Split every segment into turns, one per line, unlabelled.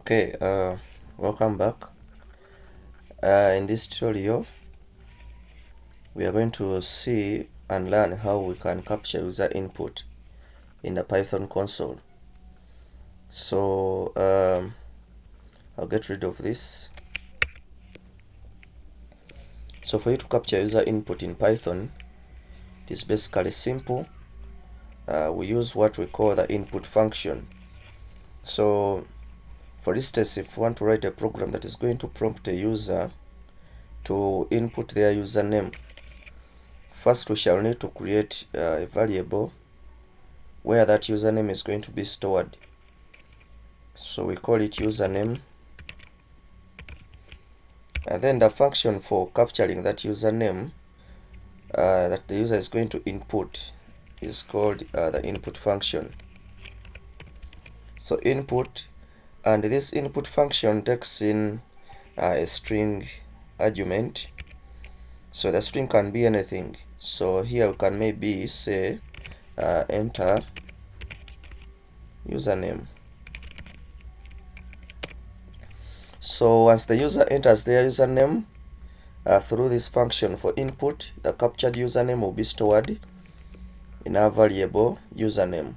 Okay, welcome back. In this tutorial, we are going to see and learn how we can capture user input in the Python console. So I'll get rid of this. So for you to capture user input in Python, it is basically simple. We use what we call the input function. So for instance, if we want to write a program that is going to prompt a user to input their username, first we shall need to create a variable where that username is going to be stored. So we call it username, and then the function for capturing that username that the user is going to input is called the input function. So input, and this input function takes in a string argument. So the string can be anything. So here we can maybe say enter username. So once the user enters their username through this function for input, the captured username will be stored in our variable username.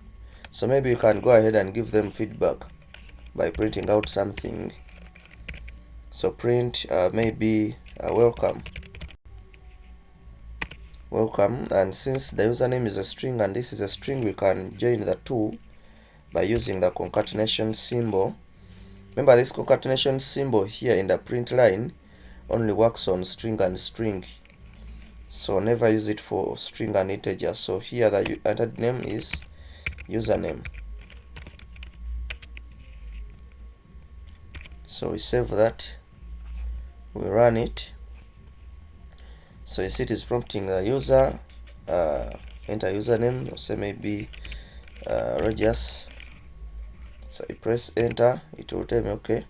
So maybe you can go ahead and give them feedback by printing out something. So print maybe welcome, and since the username is a string and this is a string, we can join the two by using the concatenation symbol. Remember, this concatenation symbol here in the print line only works on string and string, so never use it for string and integer. So here the entered name is username. So we save that, we run it. So you see it is prompting the user enter username, say maybe Rogers. So you press enter, it will tell me okay,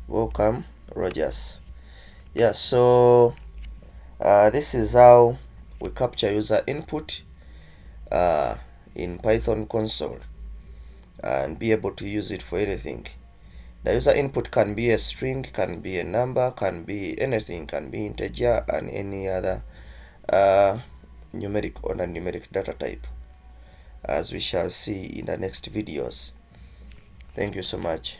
welcome Rogers. Yeah, so this is how we capture user input in Python console and be able to use it for anything. The user input can be a string, can be a number, can be anything, can be integer and any other numeric or non-numeric data type, as we shall see in the next videos. Thank you so much.